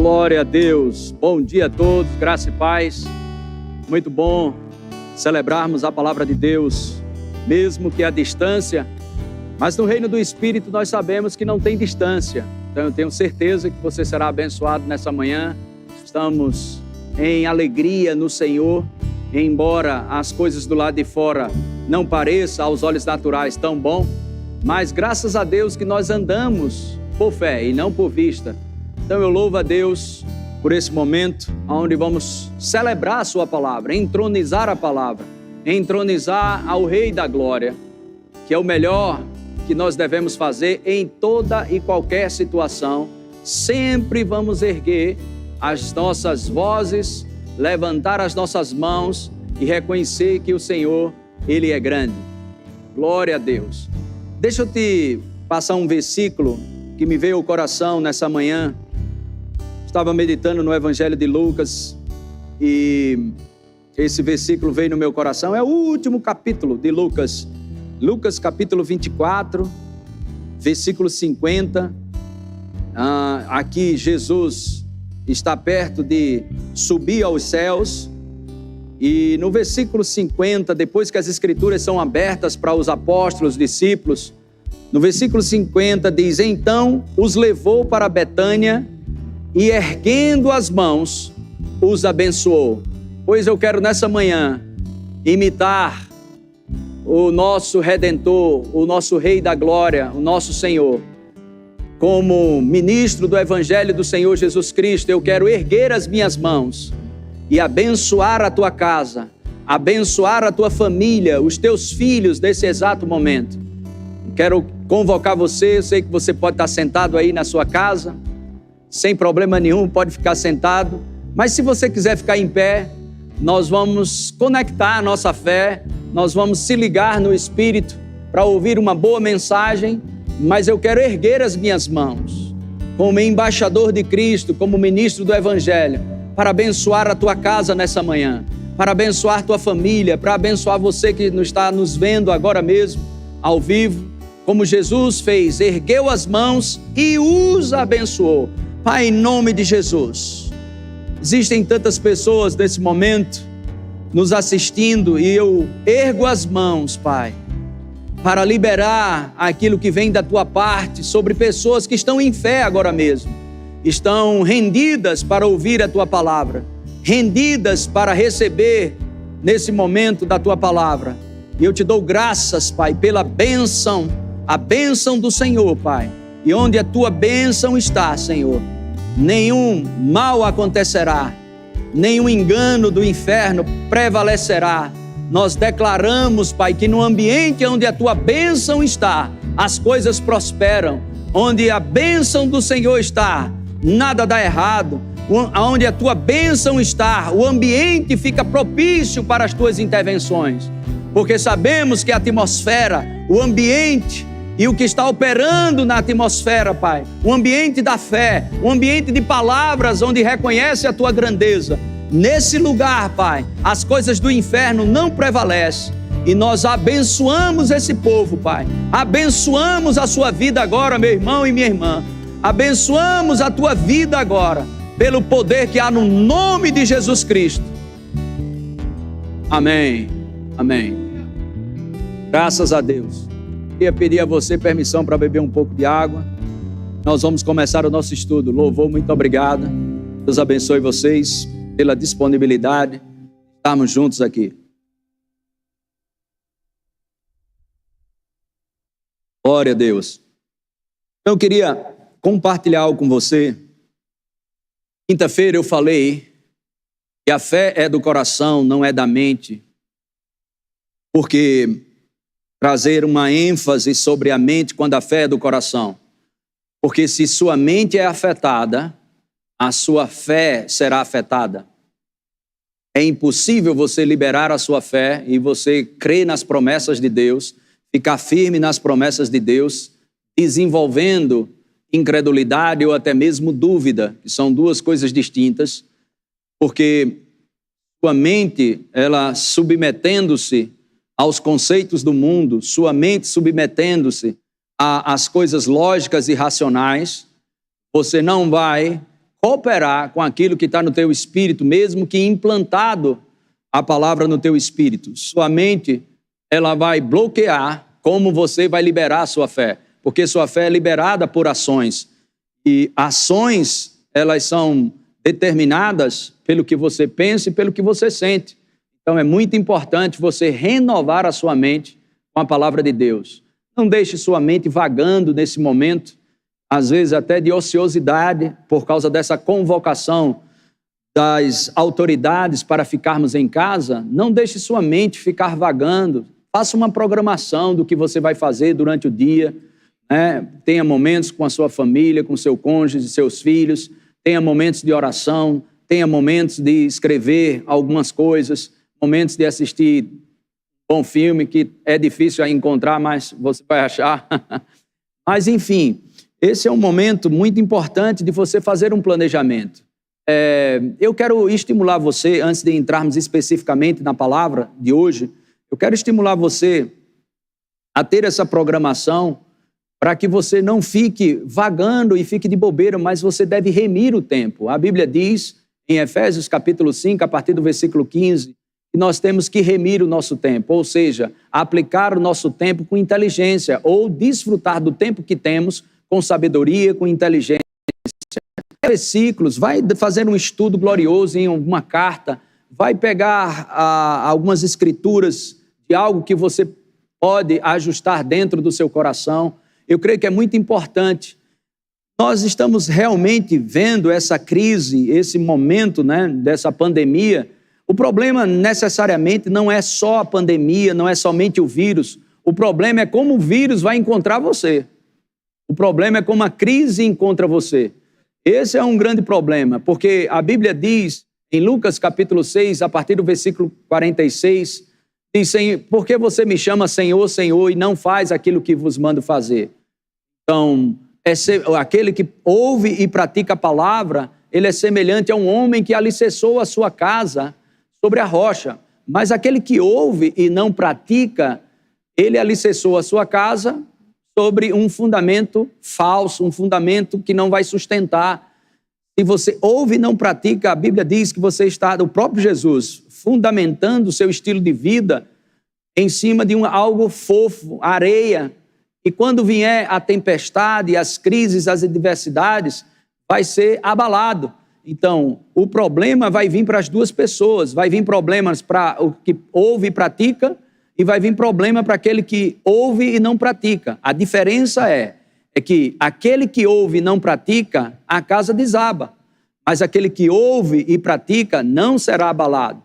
Glória a Deus. Bom dia a todos, graça e paz. Muito bom celebrarmos a palavra de Deus, mesmo que à distância, mas no reino do Espírito nós sabemos que não tem distância. Então eu tenho certeza que você será abençoado nessa manhã. Estamos em alegria no Senhor, embora as coisas do lado de fora não pareçam aos olhos naturais tão bom, mas graças a Deus que nós andamos por fé e não por vista. Então eu louvo a Deus por esse momento onde vamos celebrar a sua palavra, entronizar a palavra, entronizar ao Rei da Glória, que é o melhor que nós devemos fazer em toda e qualquer situação. Sempre vamos erguer as nossas vozes, levantar as nossas mãos e reconhecer que o Senhor, Ele é grande. Glória a Deus. Deixa eu te passar um versículo que me veio ao coração nessa manhã. Estava meditando no Evangelho de Lucas e esse versículo veio no meu coração. É o último capítulo de Lucas. Lucas capítulo 24, versículo 50. Aqui Jesus está perto de subir aos céus. E no versículo 50, depois que as escrituras são abertas para os apóstolos, discípulos, no versículo 50 diz: então os levou para Betânia e erguendo as mãos, os abençoou. Pois eu quero nessa manhã imitar o nosso Redentor, o nosso Rei da Glória, o nosso Senhor. Como ministro do Evangelho do Senhor Jesus Cristo, eu quero erguer as minhas mãos e abençoar a tua casa, abençoar a tua família, os teus filhos nesse exato momento. Quero convocar você, eu sei que você pode estar sentado aí na sua casa, sem problema nenhum, pode ficar sentado, mas se você quiser ficar em pé, nós vamos conectar a nossa fé, nós vamos se ligar no Espírito para ouvir uma boa mensagem, mas eu quero erguer as minhas mãos, como embaixador de Cristo, como ministro do Evangelho, para abençoar a tua casa nessa manhã, para abençoar a tua família, para abençoar você que está nos vendo agora mesmo, ao vivo, como Jesus fez, ergueu as mãos e os abençoou. Pai, em nome de Jesus, existem tantas pessoas nesse momento nos assistindo e eu ergo as mãos, Pai, para liberar aquilo que vem da tua parte sobre pessoas que estão em fé agora mesmo, estão rendidas para ouvir a tua palavra, rendidas para receber nesse momento da tua palavra. E eu te dou graças, Pai, pela bênção, a bênção do Senhor, Pai. E onde a tua bênção está, Senhor, nenhum mal acontecerá, nenhum engano do inferno prevalecerá. Nós declaramos, Pai, que no ambiente onde a tua bênção está, as coisas prosperam. Onde a bênção do Senhor está, nada dá errado. Onde a tua bênção está, o ambiente fica propício para as tuas intervenções. Porque sabemos que a atmosfera, o ambiente e o que está operando na atmosfera, Pai, o ambiente da fé, o ambiente de palavras onde reconhece a tua grandeza, nesse lugar, Pai, as coisas do inferno não prevalecem. E nós abençoamos esse povo, Pai. Abençoamos a sua vida agora, meu irmão e minha irmã. Abençoamos a tua vida agora, pelo poder que há no nome de Jesus Cristo. Amém. Amém. Graças a Deus. Queria pedir a você permissão para beber um pouco de água. Nós vamos começar o nosso estudo. Louvor, muito obrigado. Deus abençoe vocês pela disponibilidade de estarmos juntos aqui. Glória a Deus. Eu queria compartilhar algo com você. Quinta-feira eu falei que a fé é do coração, não é da mente. Porque trazer uma ênfase sobre a mente quando a fé é do coração. Porque se sua mente é afetada, a sua fé será afetada. É impossível você liberar a sua fé e você crer nas promessas de Deus, ficar firme nas promessas de Deus, desenvolvendo incredulidade ou até mesmo dúvida, que são duas coisas distintas, porque sua mente, ela submetendo-se aos conceitos do mundo, sua mente submetendo-se às coisas lógicas e racionais, você não vai cooperar com aquilo que está no teu espírito, mesmo que implantado a palavra no teu espírito. Sua mente, ela vai bloquear como você vai liberar a sua fé, porque sua fé é liberada por ações. E ações, elas são determinadas pelo que você pensa e pelo que você sente. Então é muito importante você renovar a sua mente com a palavra de Deus. Não deixe sua mente vagando nesse momento, às vezes até de ociosidade, por causa dessa convocação das autoridades para ficarmos em casa. Não deixe sua mente ficar vagando. Faça uma programação do que você vai fazer durante o dia, né? Tenha momentos com a sua família, com seu cônjuge, seus filhos. Tenha momentos de oração, tenha momentos de escrever algumas coisas, momentos de assistir um bom filme, que é difícil encontrar, mas você vai achar. Mas, enfim, esse é um momento muito importante de você fazer um planejamento. Eu quero estimular você, antes de entrarmos especificamente na palavra de hoje, eu quero estimular você a ter essa programação para que você não fique vagando e fique de bobeira, mas você deve remir o tempo. A Bíblia diz, em Efésios capítulo 5, a partir do versículo 15, que nós temos que remir o nosso tempo, ou seja, aplicar o nosso tempo com inteligência, ou desfrutar do tempo que temos com sabedoria, com inteligência. Versículos, vai fazer um estudo glorioso em alguma carta, vai pegar algumas escrituras de algo que você pode ajustar dentro do seu coração. Eu creio que é muito importante. Nós estamos realmente vendo essa crise, esse momento, né, dessa pandemia. O problema necessariamente não é só a pandemia, não é somente o vírus. O problema é como o vírus vai encontrar você. O problema é como a crise encontra você. Esse é um grande problema, porque a Bíblia diz, em Lucas capítulo 6, a partir do versículo 46, diz: por que você me chama Senhor, Senhor, e não faz aquilo que vos mando fazer? Então, aquele que ouve e pratica a palavra, ele é semelhante a um homem que alicerçou a sua casa sobre a rocha. Mas aquele que ouve e não pratica, ele alicerçou a sua casa sobre um fundamento falso, um fundamento que não vai sustentar. Se você ouve e não pratica, a Bíblia diz que você está, o próprio Jesus, fundamentando o seu estilo de vida em cima de algo fofo, areia. E quando vier a tempestade, as crises, as adversidades, vai ser abalado. Então, o problema vai vir para as duas pessoas. Vai vir problemas para o que ouve e pratica, e vai vir problema para aquele que ouve e não pratica. A diferença é que aquele que ouve e não pratica, a casa desaba. Mas aquele que ouve e pratica não será abalado.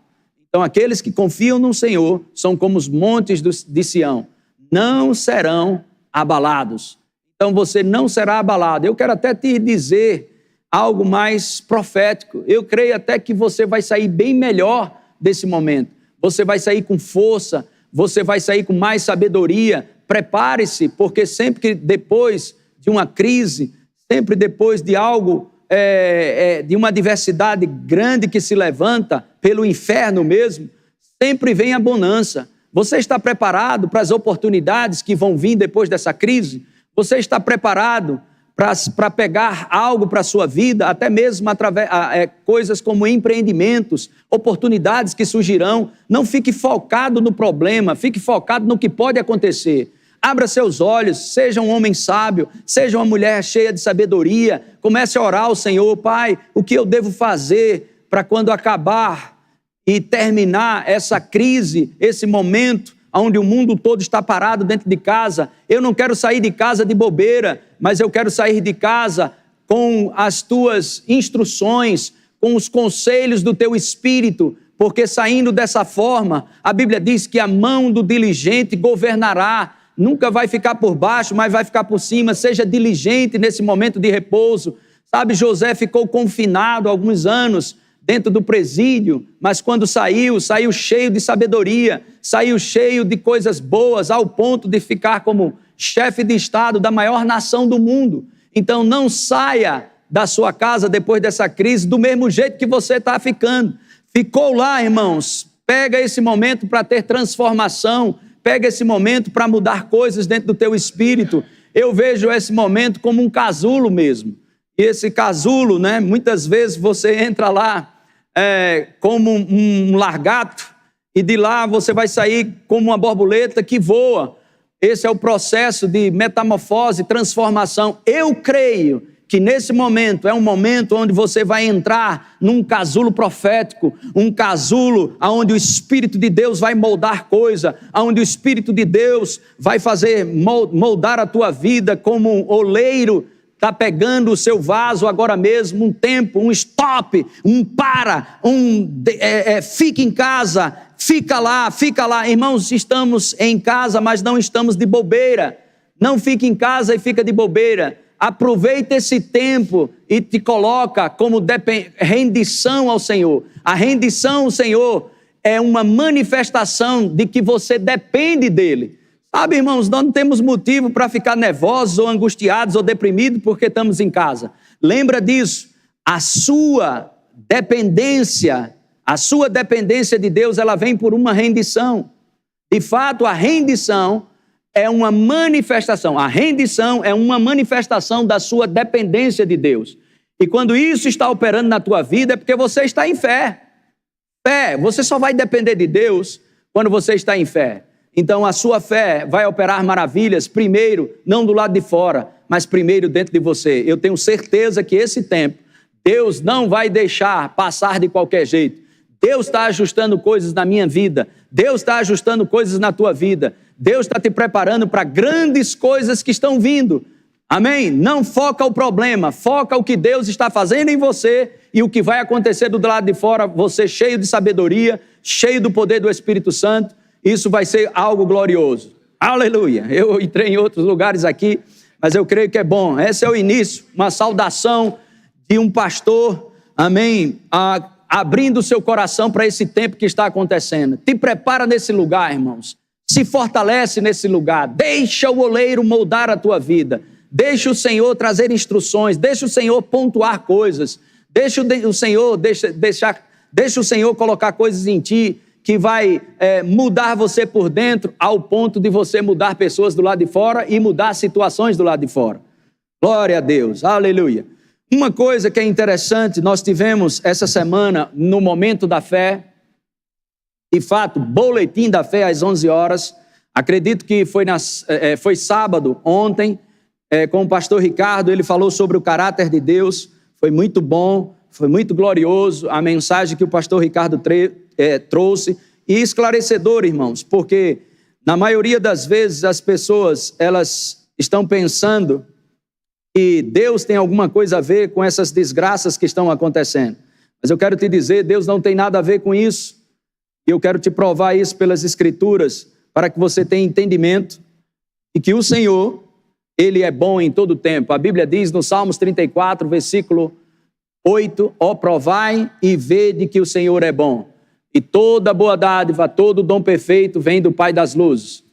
Então, aqueles que confiam no Senhor são como os montes de Sião. Não serão abalados. Então, você não será abalado. Eu quero até te dizer algo mais profético. Eu creio até que você vai sair bem melhor desse momento. Você vai sair com força, você vai sair com mais sabedoria. Prepare-se, porque sempre que depois de uma crise, sempre depois de algo, de uma adversidade grande que se levanta pelo inferno mesmo, sempre vem a bonança. Você está preparado para as oportunidades que vão vir depois dessa crise? Você está preparado para pegar algo para a sua vida, até mesmo através coisas como empreendimentos, oportunidades que surgirão? Não fique focado no problema, fique focado no que pode acontecer. Abra seus olhos, seja um homem sábio, seja uma mulher cheia de sabedoria. Comece a orar ao Senhor: Pai, o que eu devo fazer para quando acabar e terminar essa crise, esse momento onde o mundo todo está parado dentro de casa? Eu não quero sair de casa de bobeira, mas eu quero sair de casa com as tuas instruções, com os conselhos do teu Espírito, porque saindo dessa forma, a Bíblia diz que a mão do diligente governará. Nunca vai ficar por baixo, mas vai ficar por cima. Seja diligente nesse momento de repouso. Sabe, José ficou confinado alguns anos dentro do presídio, mas quando saiu cheio de sabedoria, saiu cheio de coisas boas, ao ponto de ficar como chefe de Estado da maior nação do mundo. Então não saia da sua casa depois dessa crise do mesmo jeito que você está ficando. Ficou lá, irmãos, pega esse momento para ter transformação, pega esse momento para mudar coisas dentro do teu espírito. Eu vejo esse momento como um casulo mesmo. E esse casulo, né, muitas vezes você entra lá como um largato, e de lá você vai sair como uma borboleta que voa. Esse é o processo de metamorfose, transformação. Eu creio que nesse momento é um momento onde você vai entrar num casulo profético, um casulo onde o Espírito de Deus vai moldar coisa, onde o Espírito de Deus vai fazer moldar a tua vida como um oleiro está pegando o seu vaso agora mesmo, um tempo, um stop, um para, fica em casa, fica lá. Irmãos, estamos em casa, mas não estamos de bobeira. Não fique em casa e fica de bobeira. Aproveita esse tempo e te coloca como rendição ao Senhor. A rendição ao Senhor é uma manifestação de que você depende dEle. Sabe, irmãos, nós não temos motivo para ficar nervosos ou angustiados ou deprimidos porque estamos em casa. Lembra disso. A sua dependência de Deus, ela vem por uma rendição. De fato, a rendição é uma manifestação. A rendição é uma manifestação da sua dependência de Deus. E quando isso está operando na tua vida, é porque você está em fé. Você só vai depender de Deus quando você está em fé. Então a sua fé vai operar maravilhas, primeiro, não do lado de fora, mas primeiro dentro de você. Eu tenho certeza que esse tempo, Deus não vai deixar passar de qualquer jeito. Deus está ajustando coisas na minha vida. Deus está ajustando coisas na tua vida. Deus está te preparando para grandes coisas que estão vindo. Amém? Não foca o problema, foca o que Deus está fazendo em você e o que vai acontecer do lado de fora, você cheio de sabedoria, cheio do poder do Espírito Santo. Isso vai ser algo glorioso. Aleluia! Eu entrei em outros lugares aqui, mas eu creio que é bom. Esse é o início, uma saudação de um pastor, amém? Abrindo o seu coração para esse tempo que está acontecendo. Te prepara nesse lugar, irmãos. Se fortalece nesse lugar. Deixa o oleiro moldar a tua vida. Deixa o Senhor trazer instruções. Deixa o Senhor pontuar coisas. Deixa o Senhor colocar coisas em ti que vai mudar você por dentro ao ponto de você mudar pessoas do lado de fora e mudar situações do lado de fora. Glória a Deus, aleluia. Uma coisa que é interessante, nós tivemos essa semana no Momento da Fé, de fato, boletim da fé às 11 horas, acredito que foi sábado, ontem, com o pastor Ricardo, ele falou sobre o caráter de Deus, foi muito bom, foi muito glorioso a mensagem que o pastor Ricardo trouxe, e esclarecedor, irmãos, porque na maioria das vezes as pessoas, elas estão pensando que Deus tem alguma coisa a ver com essas desgraças que estão acontecendo. Mas eu quero te dizer, Deus não tem nada a ver com isso, e eu quero te provar isso pelas Escrituras, para que você tenha entendimento, e que o Senhor, Ele é bom em todo o tempo. A Bíblia diz no Salmos 34, versículo 8, ó, provai e vede que o Senhor é bom. E toda boa dádiva, todo dom perfeito vem do Pai das luzes.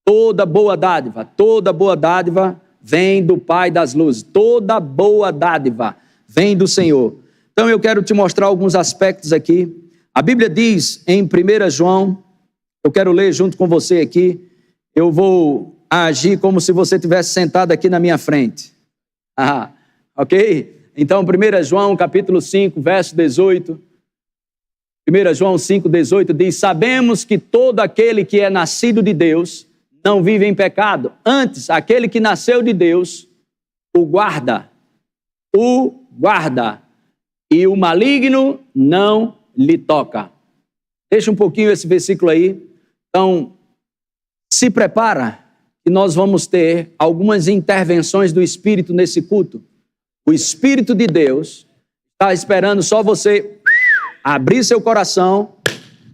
Toda boa dádiva vem do Pai das luzes. Toda boa dádiva vem do Senhor. Então eu quero te mostrar alguns aspectos aqui. A Bíblia diz em 1 João, eu quero ler junto com você aqui, eu vou agir como se você estivesse sentado aqui na minha frente. Ok? Então 1 João capítulo 5, verso 18, 1 João 5, 18 diz, sabemos que todo aquele que é nascido de Deus não vive em pecado. Antes, aquele que nasceu de Deus o guarda, e o maligno não lhe toca. Deixa um pouquinho esse versículo aí. Então, se prepara que nós vamos ter algumas intervenções do Espírito nesse culto. O Espírito de Deus está esperando só você abrir seu coração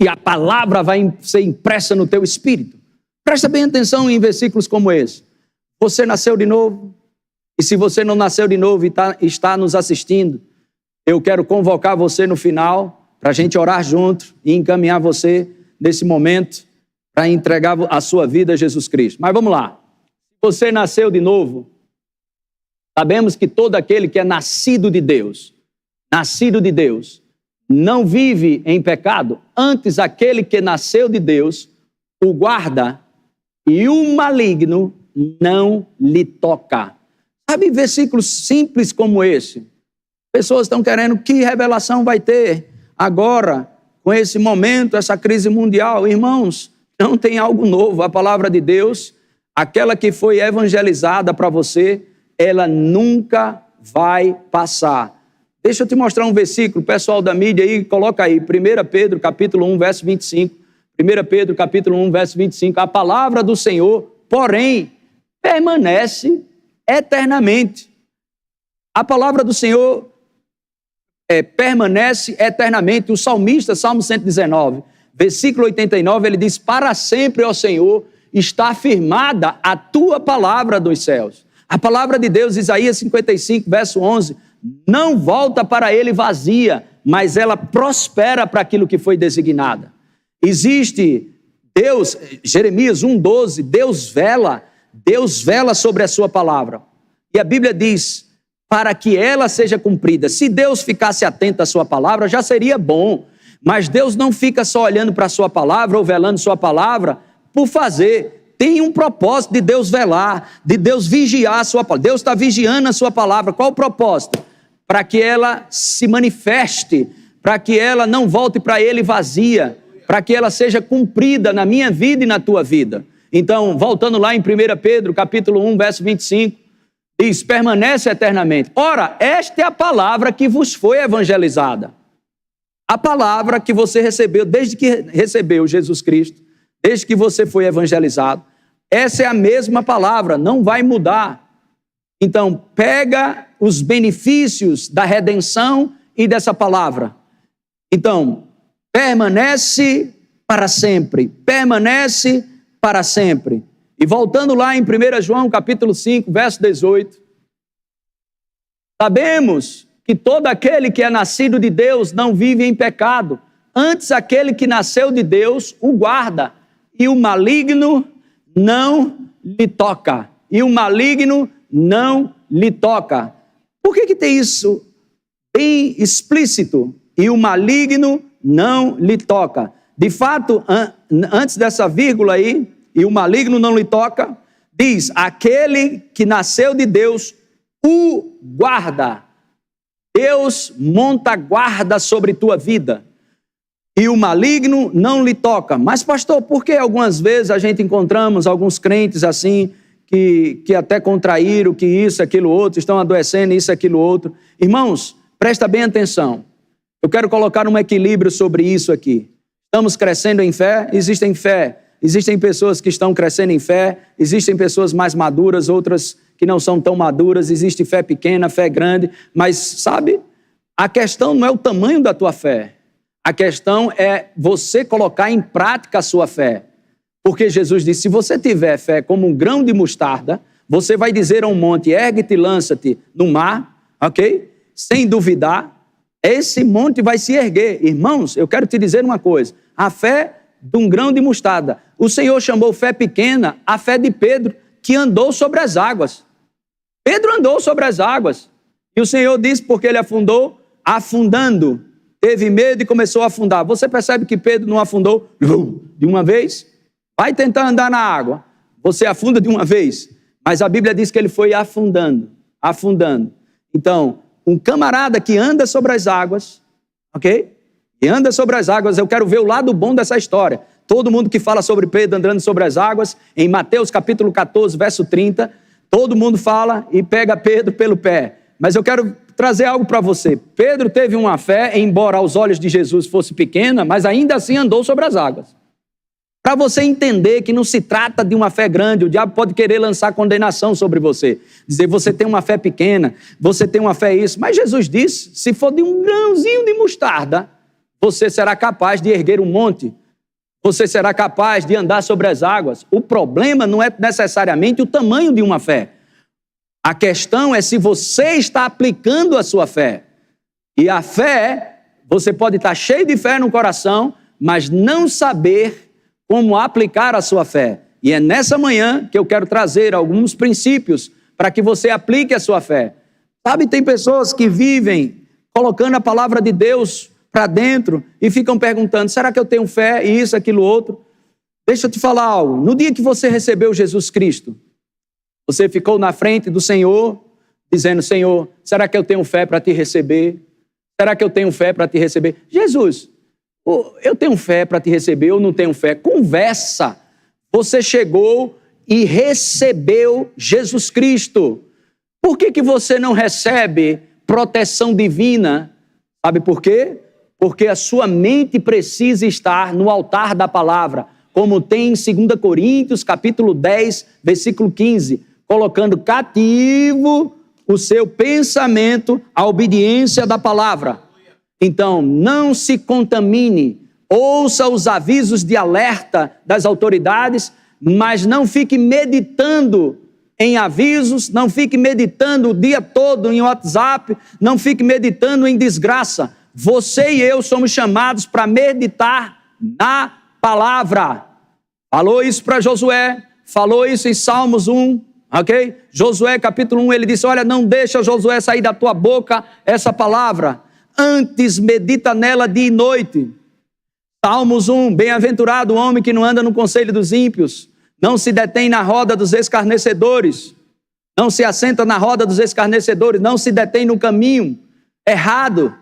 e a palavra vai ser impressa no teu espírito. Presta bem atenção em versículos como esse. Você nasceu de novo? E se você não nasceu de novo e está nos assistindo, eu quero convocar você no final para a gente orar junto e encaminhar você nesse momento para entregar a sua vida a Jesus Cristo. Mas vamos lá. Se você nasceu de novo, sabemos que todo aquele que é nascido de Deus, não vive em pecado. Antes, aquele que nasceu de Deus o guarda e o maligno não lhe toca. Sabe, versículos simples como esse. Pessoas estão querendo, que revelação vai ter agora, com esse momento, essa crise mundial? Irmãos, não tem algo novo. A palavra de Deus, aquela que foi evangelizada para você, ela nunca vai passar. Deixa eu te mostrar um versículo, pessoal da mídia aí, coloca aí, 1 Pedro capítulo 1, verso 25. 1 Pedro capítulo 1, verso 25. A palavra do Senhor, porém, permanece eternamente. A palavra do Senhor permanece eternamente. O salmista, Salmo 119, versículo 89, ele diz: para sempre, ó Senhor, está afirmada a tua palavra dos céus. A palavra de Deus, Isaías 55, verso 11, não volta para ele vazia, mas ela prospera para aquilo que foi designada. Existe Deus, Jeremias 1,12, Deus vela sobre a sua palavra. E a Bíblia diz, para que ela seja cumprida. Se Deus ficasse atento à sua palavra, já seria bom. Mas Deus não fica só olhando para a sua palavra ou velando sua palavra por fazer. Tem um propósito de Deus velar, de Deus vigiar a sua palavra. Deus está vigiando a sua palavra. Qual o propósito? Para que ela se manifeste, para que ela não volte para ele vazia, para que ela seja cumprida na minha vida e na tua vida. Então, voltando lá em 1 Pedro, capítulo 1, verso 25, diz, permanece eternamente. Ora, esta é a palavra que vos foi evangelizada. A palavra que você recebeu, desde que recebeu Jesus Cristo, desde que você foi evangelizado, essa é a mesma palavra, não vai mudar. Então, pega os benefícios da redenção e dessa palavra. Então, permanece para sempre, permanece para sempre. E voltando lá em 1 João, capítulo 5, verso 18, sabemos que todo aquele que é nascido de Deus não vive em pecado. Antes, aquele que nasceu de Deus o guarda, e o maligno não lhe toca. E o maligno não lhe toca. Por que tem isso bem explícito? E o maligno não lhe toca. De fato, antes dessa vírgula aí, e o maligno não lhe toca, diz, aquele que nasceu de Deus o guarda. Deus monta guarda sobre tua vida. E o maligno não lhe toca. Mas, pastor, por que algumas vezes a gente encontramos alguns crentes assim, que até contraíram, que isso, aquilo, outro, estão adoecendo, isso, aquilo, outro? Irmãos, presta bem atenção. Eu quero colocar um equilíbrio sobre isso aqui. Estamos crescendo em fé? Existem pessoas que estão crescendo em fé, existem pessoas mais maduras, outras que não são tão maduras, existe fé pequena, fé grande, mas sabe, a questão não é o tamanho da tua fé, a questão é você colocar em prática a sua fé, porque Jesus disse, se você tiver fé como um grão de mostarda, você vai dizer a um monte, ergue-te e lança-te no mar, ok? Sem duvidar, esse monte vai se erguer. Irmãos, eu quero te dizer uma coisa, a fé de um grão de mostarda, o Senhor chamou fé pequena a fé de Pedro, que andou sobre as águas. Pedro andou sobre as águas. E o Senhor disse, porque ele afundou, afundando, teve medo e começou a afundar. Você percebe que Pedro não afundou de uma vez? Vai tentar andar na água, você afunda de uma vez. Mas a Bíblia diz que ele foi afundando, afundando. Então, um camarada que anda sobre as águas, ok? E anda sobre as águas, eu quero ver o lado bom dessa história. Todo mundo que fala sobre Pedro andando sobre as águas, em Mateus capítulo 14, verso 30, todo mundo fala e pega Pedro pelo pé. Mas eu quero trazer algo para você. Pedro teve uma fé, embora aos olhos de Jesus fosse pequena, mas ainda assim andou sobre as águas. Para você entender que não se trata de uma fé grande, o diabo pode querer lançar condenação sobre você. Dizer, você tem uma fé pequena, você tem uma fé isso. Mas Jesus disse, se for de um grãozinho de mostarda, você será capaz de erguer um monte. Você será capaz de andar sobre as águas. O problema não é necessariamente o tamanho de uma fé. A questão é se você está aplicando a sua fé. E a fé, você pode estar cheio de fé no coração, mas não saber como aplicar a sua fé. E é nessa manhã que eu quero trazer alguns princípios para que você aplique a sua fé. Sabe, tem pessoas que vivem colocando a palavra de Deus para dentro e ficam perguntando, será que eu tenho fé, isso, aquilo, outro? Deixa eu te falar algo. No dia que você recebeu Jesus Cristo, você ficou na frente do Senhor, dizendo: Senhor, será que eu tenho fé para te receber? Será que eu tenho fé para te receber? Jesus, eu tenho fé para te receber ou não tenho fé? Conversa. Você chegou e recebeu Jesus Cristo. Por que você não recebe proteção divina? Sabe por quê? Porque a sua mente precisa estar no altar da palavra, como tem em 2 Coríntios, capítulo 10, versículo 15, colocando cativo o seu pensamento à obediência da palavra. Então, não se contamine, ouça os avisos de alerta das autoridades, mas não fique meditando em avisos, não fique meditando o dia todo em WhatsApp, não fique meditando em desgraça. Você e eu somos chamados para meditar na palavra. Falou isso para Josué, falou isso em Salmos 1, ok? Josué capítulo 1, ele disse: olha, não deixa, Josué, sair da tua boca essa palavra, antes medita nela dia e noite. Salmos 1, bem-aventurado o homem que não anda no conselho dos ímpios, não se detém na roda dos escarnecedores, não se assenta na roda dos escarnecedores, não se detém no caminho errado,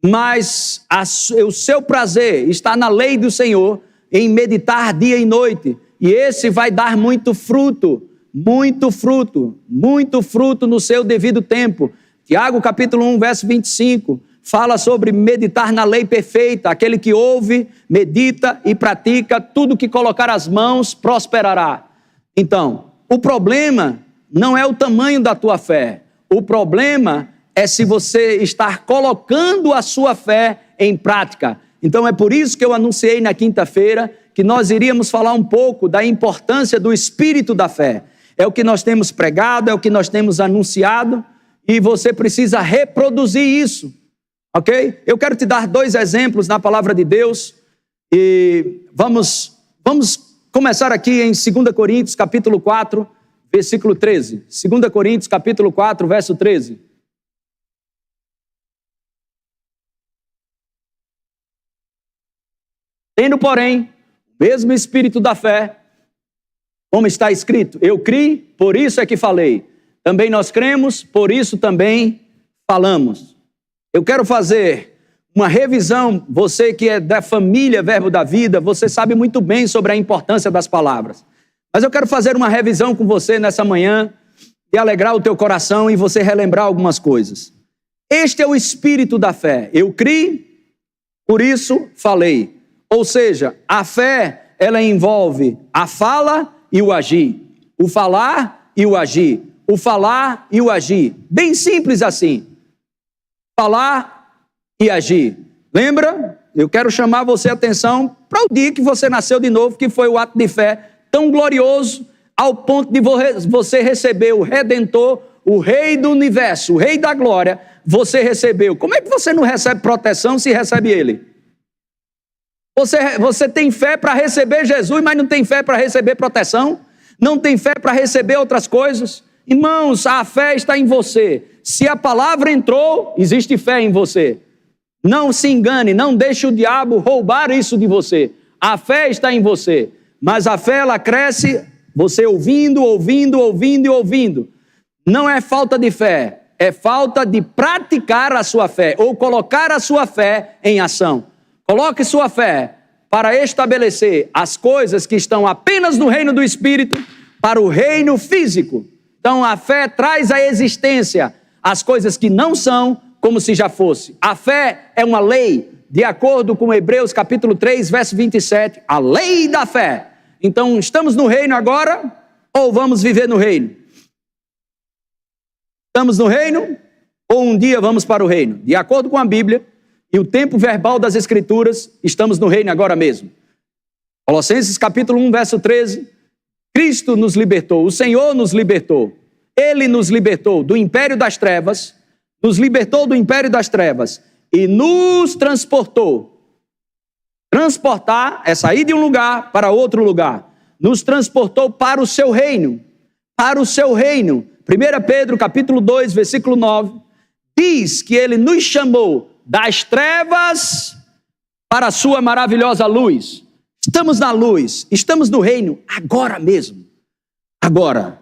mas o seu prazer está na lei do Senhor, em meditar dia e noite, e esse vai dar muito fruto no seu devido tempo. Tiago capítulo 1, verso 25, fala sobre meditar na lei perfeita. Aquele que ouve, medita e pratica, tudo que colocar as mãos prosperará. Então, o problema não é o tamanho da tua fé, o problema é se você estar colocando a sua fé em prática. Então é por isso que eu anunciei na quinta-feira que nós iríamos falar um pouco da importância do espírito da fé. É o que nós temos pregado, é o que nós temos anunciado, e você precisa reproduzir isso, ok? Eu quero te dar 2 exemplos na palavra de Deus, e vamos começar aqui em 2 Coríntios capítulo 4, versículo 13. 2 Coríntios capítulo 4, verso 13. Tendo, porém, o mesmo espírito da fé, como está escrito: eu criei, por isso é que falei. Também nós cremos, por isso também falamos. Eu quero fazer uma revisão. Você que é da família Verbo da Vida, você sabe muito bem sobre a importância das palavras. Mas eu quero fazer uma revisão com você nessa manhã e alegrar o teu coração e você relembrar algumas coisas. Este é o espírito da fé. Eu criei, por isso falei. Ou seja, a fé, ela envolve a fala e o agir. O falar e o agir. O falar e o agir. Bem simples assim. Falar e agir. Lembra? Eu quero chamar você a atenção para o dia que você nasceu de novo, que foi o ato de fé tão glorioso, ao ponto de você receber o Redentor, o Rei do Universo, o Rei da Glória, você recebeu. Como é que você não recebe proteção se recebe Ele? Você tem fé para receber Jesus, mas não tem fé para receber proteção? Não tem fé para receber outras coisas? Irmãos, a fé está em você. Se a palavra entrou, existe fé em você. Não se engane, não deixe o diabo roubar isso de você. A fé está em você, mas a fé ela cresce você ouvindo. Não é falta de fé, é falta de praticar a sua fé ou colocar a sua fé em ação. Coloque sua fé para estabelecer as coisas que estão apenas no reino do Espírito para o reino físico. Então a fé traz à existência as coisas que não são como se já fosse. A fé é uma lei, de acordo com Hebreus capítulo 3, verso 27, a lei da fé. Então estamos no reino agora ou vamos viver no reino? Estamos no reino ou um dia vamos para o reino? De acordo com a Bíblia e o tempo verbal das Escrituras, estamos no reino agora mesmo. Colossenses capítulo 1, verso 13, Cristo nos libertou, o Senhor nos libertou. Ele nos libertou do império das trevas, nos libertou do império das trevas e nos transportou. Transportar é sair de um lugar para outro lugar. Nos transportou para o seu reino, para o seu reino. 1 Pedro capítulo 2, versículo 9, diz que ele nos chamou das trevas para a sua maravilhosa luz. Estamos na luz, estamos no reino agora mesmo. Agora,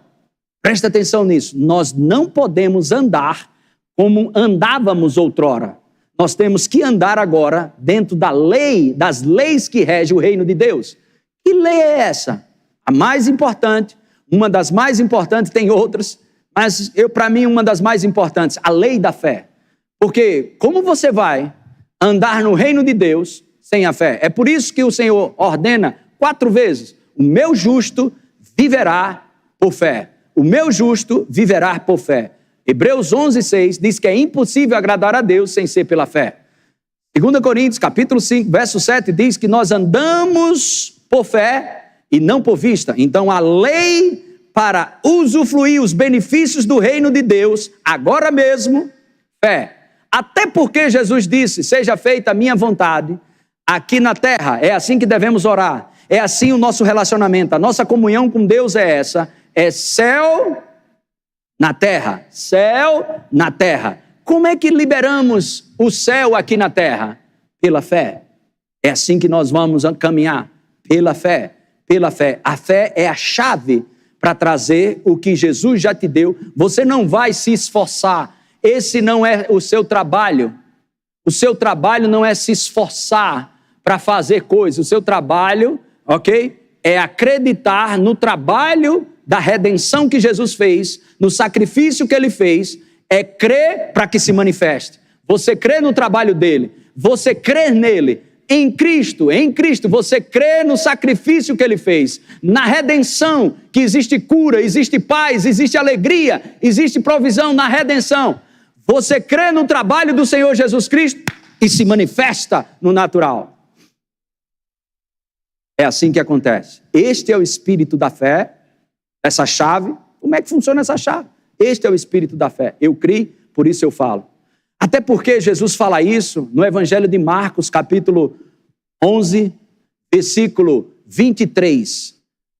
Presta atenção nisso. Nós não podemos andar como andávamos outrora. Nós temos que andar agora dentro da lei, das leis que regem o reino de Deus. Que lei é essa? A mais importante, uma das mais importantes, tem outras, mas para mim uma das mais importantes, a lei da fé. Porque como você vai andar no reino de Deus sem a fé? É por isso que o Senhor ordena 4 vezes: o meu justo viverá por fé. O meu justo viverá por fé. Hebreus 11:6 diz que é impossível agradar a Deus sem ser pela fé. 2 Coríntios, capítulo 5, verso 7, diz que nós andamos por fé e não por vista. Então a lei para usufruir os benefícios do reino de Deus, agora mesmo, fé. Até porque Jesus disse: seja feita a minha vontade aqui na terra. É assim que devemos orar. É assim o nosso relacionamento. A nossa comunhão com Deus é essa. É céu na terra. Céu na terra. Como é que liberamos o céu aqui na terra? Pela fé. É assim que nós vamos caminhar. Pela fé. Pela fé. A fé é a chave para trazer o que Jesus já te deu. Você não vai se esforçar. Esse não é o seu trabalho. O seu trabalho não é se esforçar para fazer coisas. O seu trabalho, ok? É acreditar no trabalho da redenção que Jesus fez, no sacrifício que ele fez, é crer para que se manifeste. Você crê no trabalho dele, você crê nele, em Cristo, você crê no sacrifício que ele fez, na redenção, que existe cura, existe paz, existe alegria, existe provisão na redenção. Você crê no trabalho do Senhor Jesus Cristo e se manifesta no natural. É assim que acontece. Este é o espírito da fé, essa chave. Como é que funciona essa chave? Este é o espírito da fé. Eu criei, por isso eu falo. Até porque Jesus fala isso no Evangelho de Marcos, capítulo 11, versículo 23.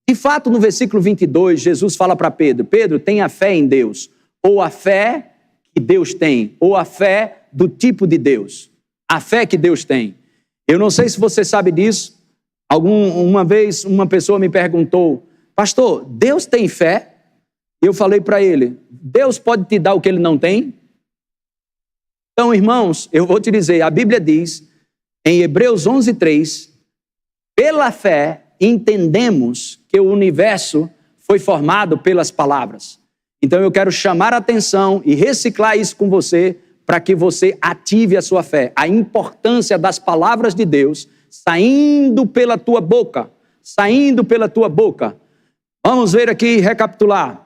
De fato, no versículo 22, Jesus fala para Pedro: Pedro, tenha fé em Deus, ou a fé que Deus tem, ou a fé do tipo de Deus. A fé que Deus tem. Eu não sei se você sabe disso. Uma vez uma pessoa me perguntou: pastor, Deus tem fé? Eu falei para ele: Deus pode te dar o que ele não tem? Então, irmãos, eu vou te dizer, a Bíblia diz, em Hebreus 11:3, pela fé entendemos que o universo foi formado pelas palavras. Então eu quero chamar a atenção e reciclar isso com você, para que você ative a sua fé. A importância das palavras de Deus saindo pela tua boca. Saindo pela tua boca. Vamos ver aqui, recapitular.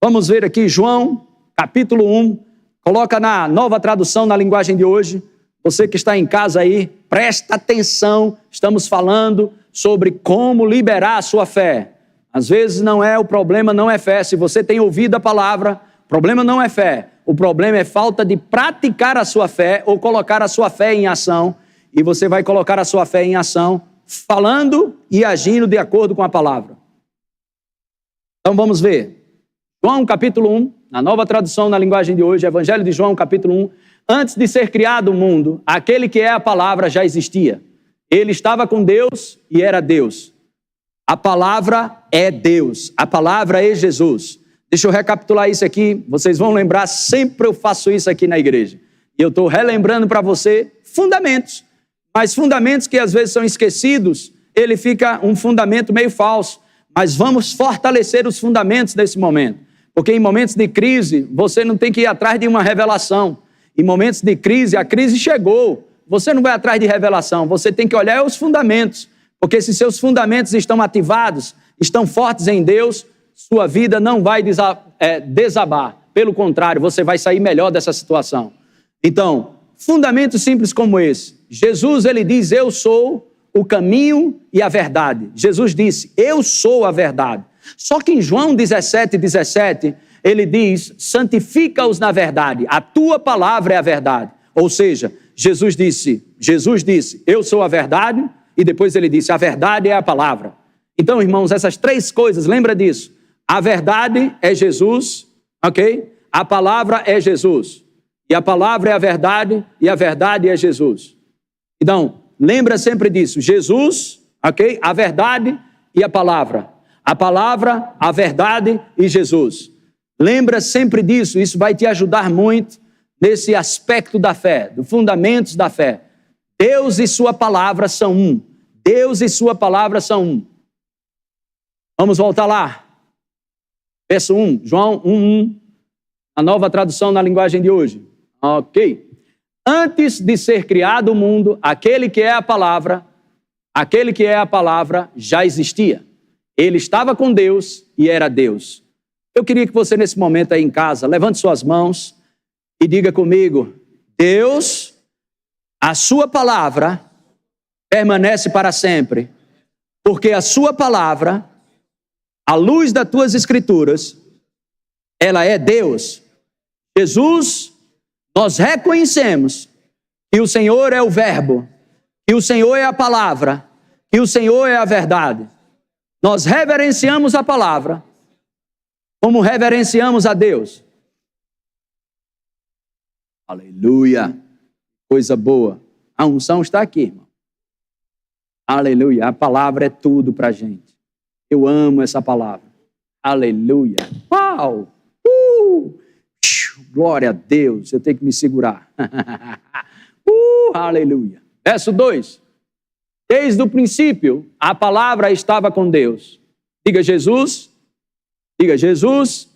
Vamos ver aqui João, capítulo 1. Coloca na Nova Tradução, na linguagem de hoje. Você que está em casa aí, presta atenção. Estamos falando sobre como liberar a sua fé. Às vezes o problema não é fé. Se você tem ouvido a palavra, o problema não é fé. O problema é falta de praticar a sua fé ou colocar a sua fé em ação. E você vai colocar a sua fé em ação falando e agindo de acordo com a palavra. Então vamos ver. João capítulo 1, na Nova Tradução, na linguagem de hoje, Evangelho de João capítulo 1. Antes de ser criado o mundo, aquele que é a palavra já existia. Ele estava com Deus e era Deus. A palavra é Deus. A palavra é Jesus. Deixa eu recapitular isso aqui. Vocês vão lembrar, sempre eu faço isso aqui na igreja. E eu estou relembrando para você fundamentos. Mas fundamentos que às vezes são esquecidos, ele fica um fundamento meio falso. Mas vamos fortalecer os fundamentos desse momento. Porque em momentos de crise, você não tem que ir atrás de uma revelação. Em momentos de crise, a crise chegou. Você não vai atrás de revelação. Você tem que olhar os fundamentos. Porque se seus fundamentos estão ativados, estão fortes em Deus, sua vida não vai desabar. Pelo contrário, você vai sair melhor dessa situação. Então, fundamentos simples como esse. Jesus, ele diz: eu sou o caminho e a verdade. Jesus disse: eu sou a verdade. Só que em João 17:17, ele diz: santifica-os na verdade. A tua palavra é a verdade. Ou seja, Jesus disse, eu sou a verdade, e depois ele disse, a verdade é a palavra. Então, irmãos, essas 3 coisas, lembra disso. A verdade é Jesus, ok? A palavra é Jesus. E a palavra é a verdade, e a verdade é Jesus. Então, lembra sempre disso. Jesus, ok? A verdade e a palavra. A palavra, a verdade e Jesus. Lembra sempre disso, isso vai te ajudar muito nesse aspecto da fé, dos fundamentos da fé. Deus e sua palavra são um. Deus e sua palavra são um. Vamos voltar lá. Verso 1, João 1:1, a nova tradução na linguagem de hoje. Ok. Antes de ser criado o mundo, aquele que é a palavra já existia. Ele estava com Deus e era Deus. Eu queria que você nesse momento aí em casa, levante suas mãos e diga comigo: Deus, a sua palavra permanece para sempre, porque a sua palavra, à luz das tuas escrituras, ela é Deus. Jesus, nós reconhecemos que o Senhor é o verbo, que o Senhor é a palavra, que o Senhor é a verdade. Nós reverenciamos a palavra como reverenciamos a Deus. Aleluia. Coisa boa. A unção está aqui, irmão. Aleluia. A palavra é tudo para a gente. Eu amo essa palavra. Aleluia. Uau! Glória a Deus. Eu tenho que me segurar. Aleluia. Verso 2. Desde o princípio, a palavra estava com Deus. Diga Jesus. Diga, Jesus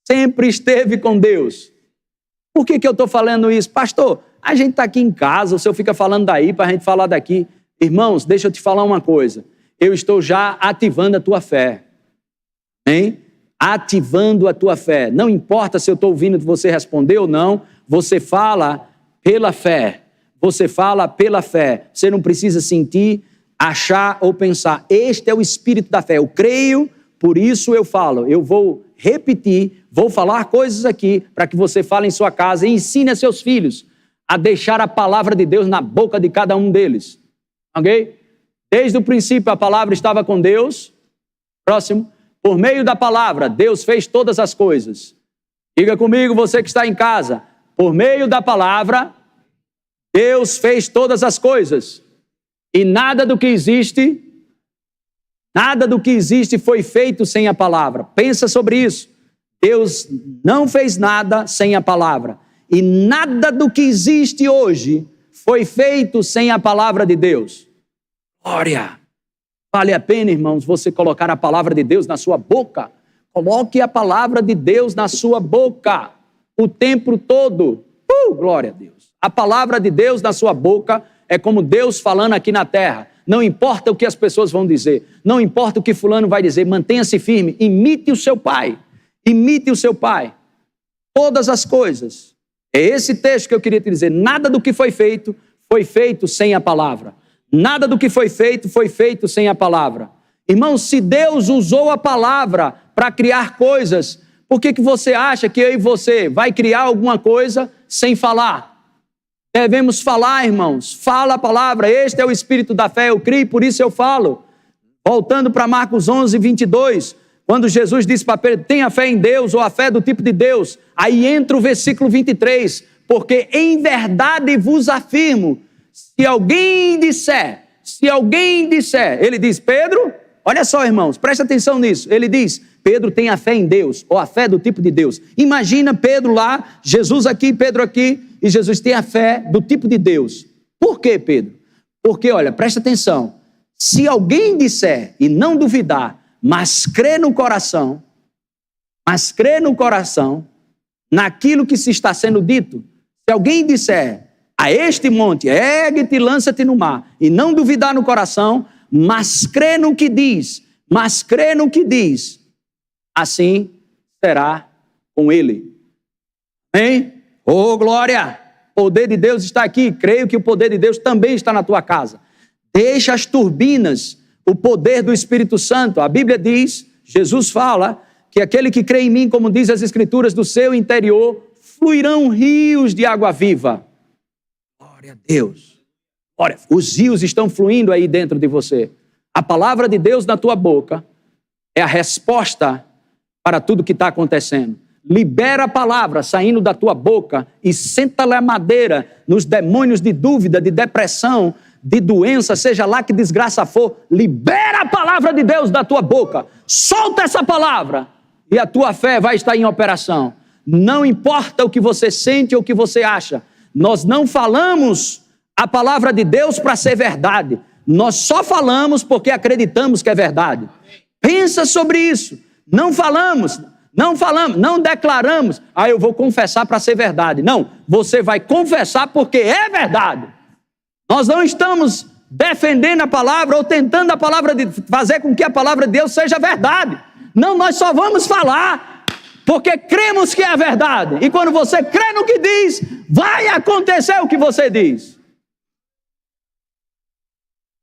sempre esteve com Deus. Por que eu estou falando isso? Pastor, a gente está aqui em casa, o senhor fica falando daí para a gente falar daqui. Irmãos, deixa eu te falar uma coisa. Eu estou já ativando a tua fé. Hein? Ativando a tua fé. Não importa se eu estou ouvindo você responder ou não, você fala pela fé. Você fala pela fé. Você não precisa sentir, achar ou pensar. Este é o espírito da fé. Eu creio, por isso eu falo. Eu vou repetir, vou falar coisas aqui para que você fale em sua casa e ensine a seus filhos a deixar a palavra de Deus na boca de cada um deles. Ok? Desde o princípio a palavra estava com Deus. Próximo. Por meio da palavra, Deus fez todas as coisas. Diga comigo, você que está em casa. Por meio da palavra, Deus fez todas as coisas. E nada do que existe foi feito sem a palavra. Pensa sobre isso. Deus não fez nada sem a palavra. E nada do que existe hoje foi feito sem a palavra de Deus. Glória! Vale a pena, irmãos, você colocar a palavra de Deus na sua boca. Coloque a palavra de Deus na sua boca o tempo todo. Glória a Deus. A palavra de Deus na sua boca é como Deus falando aqui na terra. Não importa o que as pessoas vão dizer. Não importa o que fulano vai dizer. Mantenha-se firme. Imite o seu pai. Imite o seu pai. Todas as coisas. É esse texto que eu queria te dizer. Nada do que foi feito sem a palavra. Nada do que foi feito sem a palavra. Irmão, se Deus usou a palavra para criar coisas, por que você acha que eu e você vai criar alguma coisa sem falar? Devemos falar, irmãos. Fala a palavra. Este é o espírito da fé. Eu creio, por isso eu falo. Voltando para Marcos 11:22, quando Jesus disse para Pedro, tenha fé em Deus, ou a fé do tipo de Deus. Aí entra o versículo 23, porque em verdade vos afirmo, se alguém disser, ele diz, Pedro, olha só, irmãos, presta atenção nisso. Ele diz, Pedro tem a fé em Deus, ou a fé do tipo de Deus. Imagina Pedro lá, Jesus aqui, Pedro aqui, e Jesus tem a fé do tipo de Deus. Por quê, Pedro? Porque, olha, presta atenção. Se alguém disser e não duvidar, mas crê no coração, naquilo que se está sendo dito, se alguém disser a este monte, ergue-te e lança-te no mar, e não duvidar no coração, mas crê no que diz, assim será com ele. Amém? Oh, glória! O poder de Deus está aqui. Creio que o poder de Deus também está na tua casa. Deixa as turbinas, o poder do Espírito Santo. A Bíblia diz, Jesus fala, que aquele que crê em mim, como diz as Escrituras, do seu interior fluirão rios de água viva. Glória a Deus. Olha, os rios estão fluindo aí dentro de você. A palavra de Deus na tua boca é a resposta para tudo que está acontecendo. Libera a palavra saindo da tua boca e senta-lhe a madeira nos demônios de dúvida, de depressão, de doença, seja lá que desgraça for, libera a palavra de Deus da tua boca. Solta essa palavra e a tua fé vai estar em operação. Não importa o que você sente ou o que você acha. Nós não falamos a palavra de Deus para ser verdade. Nós só falamos porque acreditamos que é verdade. Pensa sobre isso. Não falamos, não declaramos, eu vou confessar para ser verdade. Não, você vai confessar porque é verdade. Nós não estamos defendendo a palavra ou tentando fazer com que a palavra de Deus seja verdade. Não, nós só vamos falar porque cremos que é verdade. E quando você crê no que diz, vai acontecer o que você diz.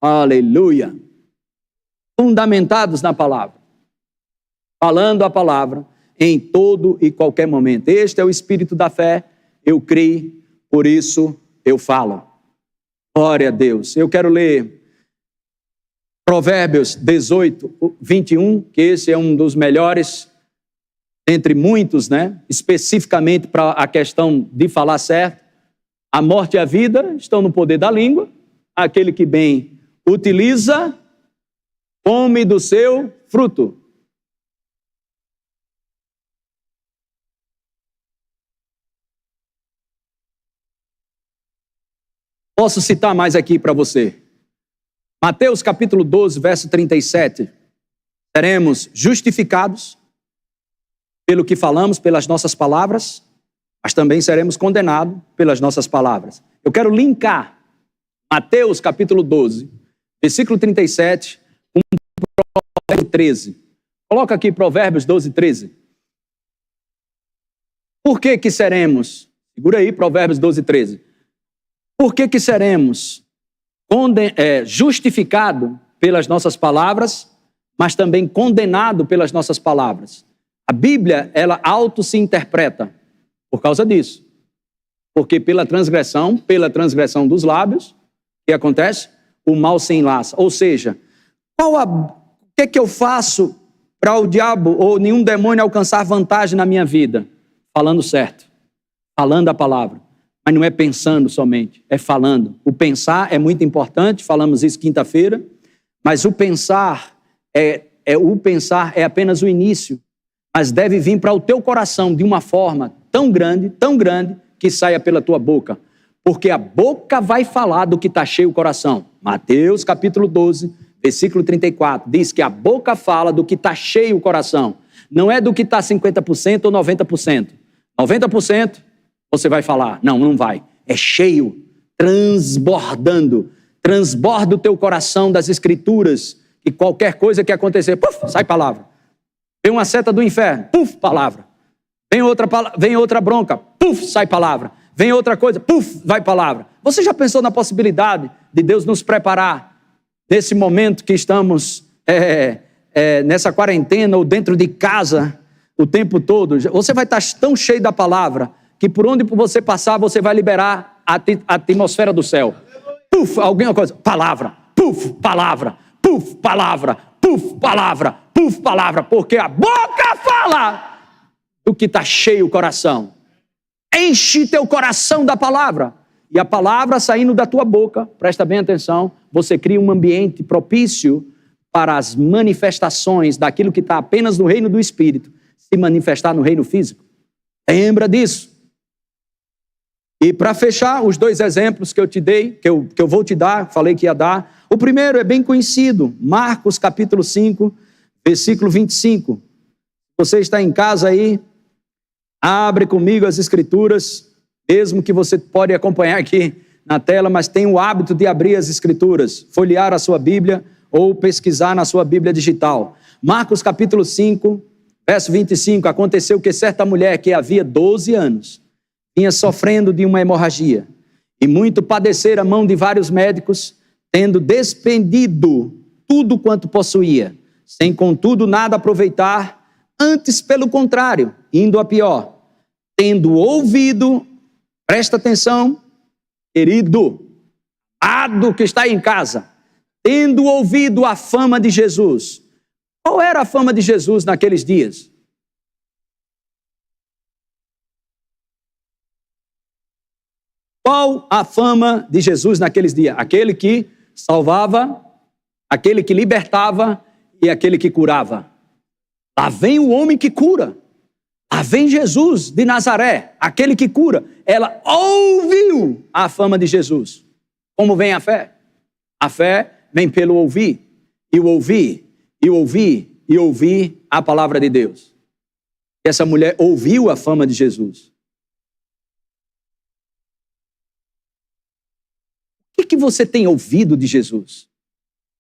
Aleluia. Fundamentados na palavra. Falando a palavra em todo e qualquer momento. Este é o espírito da fé. Eu creio, por isso eu falo. Glória a Deus. Eu quero ler Provérbios 18, 21, que esse é um dos melhores, entre muitos, né? Especificamente para a questão de falar certo. A morte e a vida estão no poder da língua. Aquele que bem utiliza, come do seu fruto. Posso citar mais aqui para você. Mateus capítulo 12, verso 37. Seremos justificados pelo que falamos, pelas nossas palavras, mas também seremos condenados pelas nossas palavras. Eu quero linkar Mateus capítulo 12, versículo 37, com Provérbios 13. Coloca aqui Provérbios 12, 13. Por que seremos? Segura aí Provérbios 12, 13. Por que seremos justificados pelas nossas palavras, mas também condenados pelas nossas palavras? A Bíblia, ela auto se interpreta por causa disso. Porque pela transgressão dos lábios, o que acontece? O mal se enlaça. Ou seja, o que eu faço para o diabo ou nenhum demônio alcançar vantagem na minha vida? Falando certo, falando a palavra. Mas não é pensando somente, é falando. O pensar é muito importante, falamos isso quinta-feira, mas o pensar é apenas o início, mas deve vir para o teu coração de uma forma tão grande, que saia pela tua boca. Porque a boca vai falar do que está cheio o coração. Mateus capítulo 12, versículo 34, diz que a boca fala do que está cheio o coração. Não é do que está 50% ou 90%. 90%. Você vai falar, não vai, é cheio, transbordando, transborda o teu coração das escrituras, e qualquer coisa que acontecer, puf, sai palavra. Vem uma seta do inferno, puf, palavra. Vem outra bronca, puf, sai palavra. Vem outra coisa, puf, vai palavra. Você já pensou na possibilidade de Deus nos preparar nesse momento que estamos nessa quarentena ou dentro de casa o tempo todo? Você vai estar tão cheio da palavra que por onde você passar, você vai liberar a atmosfera do céu. Puf, alguma coisa, palavra, puf, palavra, puf, palavra, puf, palavra, puf, palavra, porque a boca fala do que está cheio o coração. Enche teu coração da palavra. E a palavra saindo da tua boca, presta bem atenção, você cria um ambiente propício para as manifestações daquilo que está apenas no reino do Espírito se manifestar no reino físico. Lembra disso. E para fechar, os dois exemplos que eu te dei, que eu vou te dar, falei que ia dar. O primeiro é bem conhecido, Marcos capítulo 5, versículo 25. Você está em casa aí, abre comigo as escrituras, mesmo que você pode acompanhar aqui na tela, mas tem o hábito de abrir as escrituras, folhear a sua Bíblia ou pesquisar na sua Bíblia digital. Marcos capítulo 5, verso 25, aconteceu que certa mulher que havia 12 anos, vinha sofrendo de uma hemorragia, e muito padecer a mão de vários médicos, tendo despendido tudo quanto possuía, sem contudo nada aproveitar, antes pelo contrário, indo a pior, tendo ouvido, presta atenção, querido, amado que está em casa, tendo ouvido a fama de Jesus. Qual era a fama de Jesus naqueles dias? Qual a fama de Jesus naqueles dias? Aquele que salvava, aquele que libertava e aquele que curava. Lá vem o homem que cura. Lá vem Jesus de Nazaré, aquele que cura. Ela ouviu a fama de Jesus. Como vem a fé? A fé vem pelo ouvir, e o ouvir, e ouvir, e ouvir a palavra de Deus. Essa mulher ouviu a fama de Jesus. O que você tem ouvido de Jesus?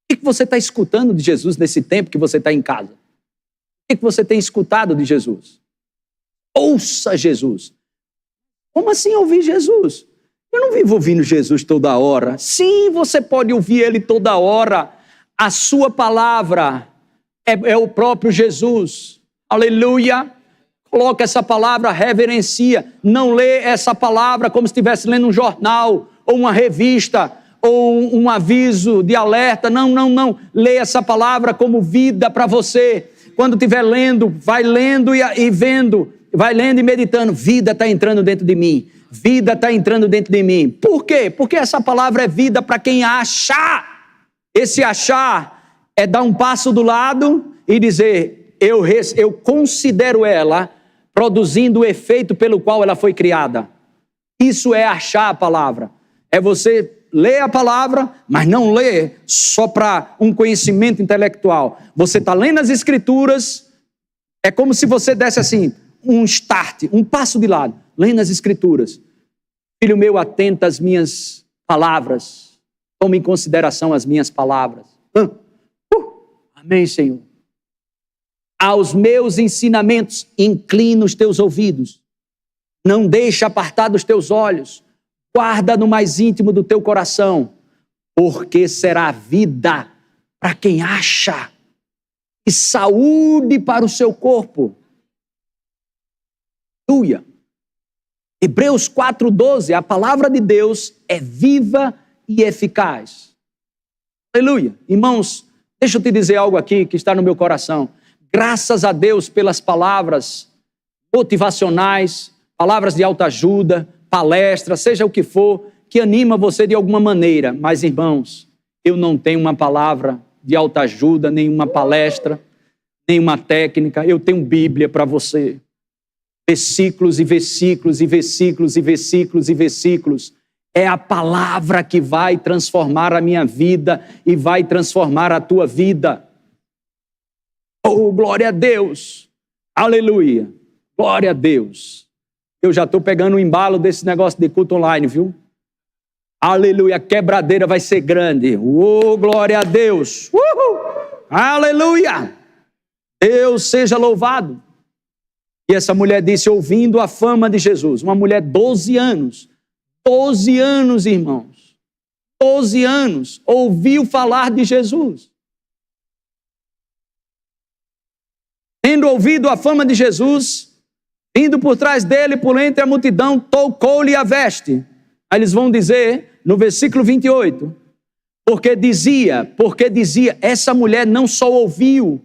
O que você está escutando de Jesus nesse tempo que você está em casa? O que você tem escutado de Jesus? Ouça Jesus. Como assim ouvir Jesus? Eu não vivo ouvindo Jesus toda hora. Sim, você pode ouvir Ele toda hora. A sua palavra é o próprio Jesus. Aleluia. Coloca essa palavra, reverencia. Não lê essa palavra como se estivesse lendo um jornal, ou uma revista, ou um aviso de alerta. Não. Lê essa palavra como vida para você. Quando estiver lendo, vai lendo e vendo. Vai lendo e meditando. Vida está entrando dentro de mim. Vida está entrando dentro de mim. Por quê? Porque essa palavra é vida para quem acha. Esse achar é dar um passo do lado e dizer, eu considero ela produzindo o efeito pelo qual ela foi criada. Isso é achar a palavra. É você ler a palavra, mas não ler só para um conhecimento intelectual. Você está lendo as Escrituras, é como se você desse assim, um start, um passo de lado, lendo as Escrituras. Filho meu, atenta às minhas palavras, tome em consideração as minhas palavras. Amém, Senhor. Aos meus ensinamentos, inclina os teus ouvidos, não deixa apartar dos teus olhos, guarda no mais íntimo do teu coração, porque será vida para quem acha e saúde para o seu corpo. Aleluia. Hebreus 4:12, a palavra de Deus é viva e eficaz. Aleluia. Irmãos, deixa eu te dizer algo aqui que está no meu coração. Graças a Deus pelas palavras motivacionais, palavras de autoajuda, palestras, seja o que for, que anima você de alguma maneira. Mas, irmãos, eu não tenho uma palavra de autoajuda, nenhuma palestra, nenhuma técnica. Eu tenho Bíblia para você. Versículos e versículos e versículos e versículos e versículos. É a palavra que vai transformar a minha vida e vai transformar a tua vida. Oh, glória a Deus! Aleluia! Glória a Deus! Eu já estou pegando o embalo desse negócio de culto online, viu? Aleluia! A quebradeira vai ser grande. Oh, glória a Deus! Uhul! Aleluia! Deus seja louvado! E essa mulher disse, ouvindo a fama de Jesus, uma mulher 12 anos, 12 anos, irmãos, 12 anos, ouviu falar de Jesus. Tendo ouvido a fama de Jesus, indo por trás dele, por entre a multidão, tocou-lhe a veste. Aí eles vão dizer, no versículo 28, porque dizia, essa mulher não só ouviu,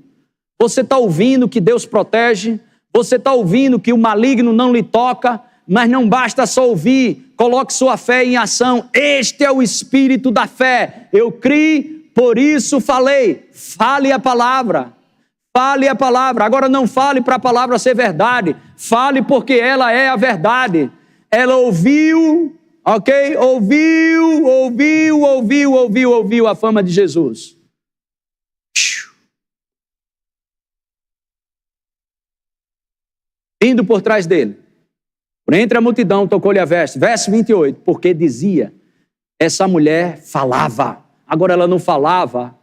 você está ouvindo que Deus protege, você está ouvindo que o maligno não lhe toca, mas não basta só ouvir, coloque sua fé em ação. Este é o espírito da fé. Eu criei, por isso falei. Fale a palavra. Fale a palavra. Agora não fale para a palavra ser verdade. Fale porque ela é a verdade. Ela ouviu, ok? Ouviu a fama de Jesus. Indo por trás dele, por entre a multidão, tocou-lhe a veste. Verso 28, porque dizia, essa mulher falava. Agora ela não falava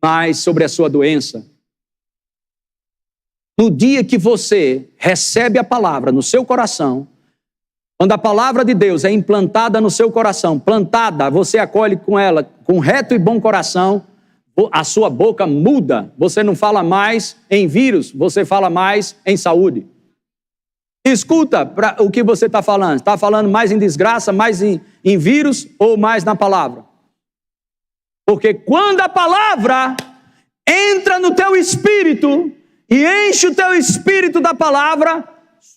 mais sobre a sua doença. No dia que você recebe a palavra no seu coração, quando a palavra de Deus é implantada no seu coração, plantada, você acolhe com ela com reto e bom coração, a sua boca muda. Você não fala mais em vírus, você fala mais em saúde. Escuta o que você está falando. Está falando mais em desgraça, mais em vírus ou mais na palavra? Porque quando a palavra entra no teu espírito e enche o teu espírito da palavra,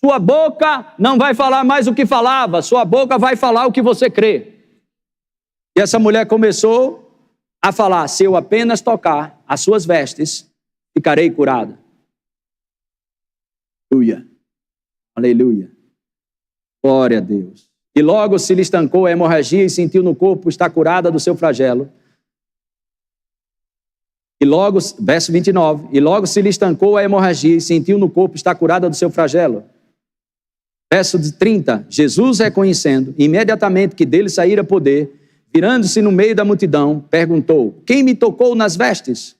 Sua boca não vai falar mais o que falava, sua boca vai falar o que você crê. E essa mulher começou a falar: se eu apenas tocar as suas vestes, ficarei curada. Aleluia. Aleluia. Glória a Deus. E logo se lhe estancou a hemorragia e sentiu no corpo estar curada do seu flagelo. E logo, verso 29, e logo se lhe estancou a hemorragia e sentiu no corpo estar curada do seu flagelo. Verso 30, Jesus reconhecendo imediatamente que dele saíra poder, virando-se no meio da multidão, perguntou: quem me tocou nas vestes?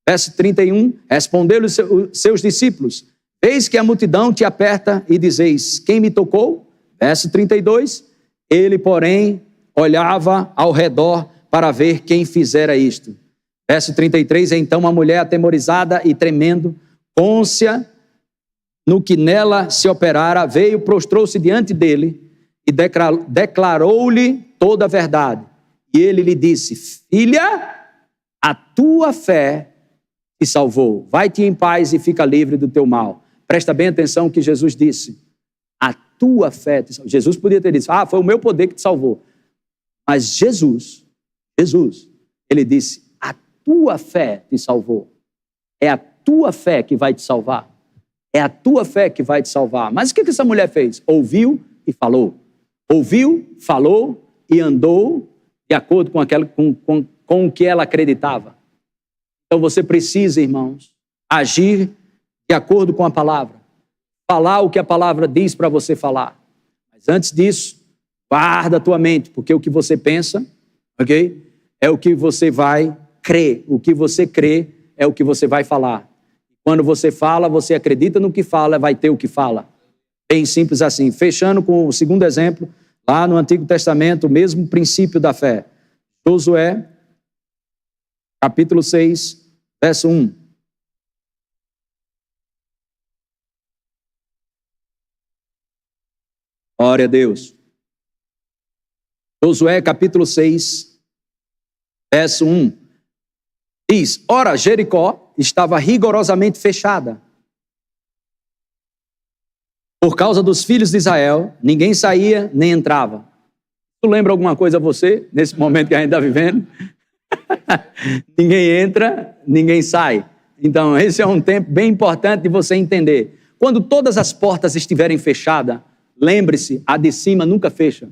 Verso 31, respondeu-lhe seus discípulos: eis que a multidão te aperta e dizeis: quem me tocou? Verso 32, ele, porém, olhava ao redor para ver quem fizera isto. Verso 33, então a mulher, atemorizada e tremendo, cônscia no que nela se operara, veio, prostrou-se diante dele e declarou-lhe toda a verdade. E ele lhe disse: filha, a tua fé te salvou. Vai-te em paz e fica livre do teu mal. Presta bem atenção que Jesus disse: a tua fé te salvou. Jesus podia ter dito: foi o meu poder que te salvou. Mas Jesus, ele disse: a tua fé te salvou. É a tua fé que vai te salvar. É a tua fé que vai te salvar. Mas o que essa mulher fez? Ouviu e falou. Ouviu, falou e andou de acordo com o que ela acreditava. Então você precisa, irmãos, agir de acordo com a palavra. Falar o que a palavra diz para você falar. Mas antes disso, guarda a tua mente, porque o que você pensa, ok? É o que você vai crer. O que você crê é o que você vai falar. Quando você fala, você acredita no que fala, vai ter o que fala. Bem simples assim. Fechando com o segundo exemplo, lá no Antigo Testamento, o mesmo princípio da fé. Josué, capítulo 6, verso 1. Glória a Deus. Josué, capítulo 6, verso 1. Diz: ora, Jericó estava rigorosamente fechada. Por causa dos filhos de Israel, ninguém saía nem entrava. Tu lembra alguma coisa a você, nesse momento que a gente está vivendo? Ninguém entra, ninguém sai. Então, esse é um tempo bem importante de você entender. Quando todas as portas estiverem fechadas, lembre-se, a de cima nunca fecha.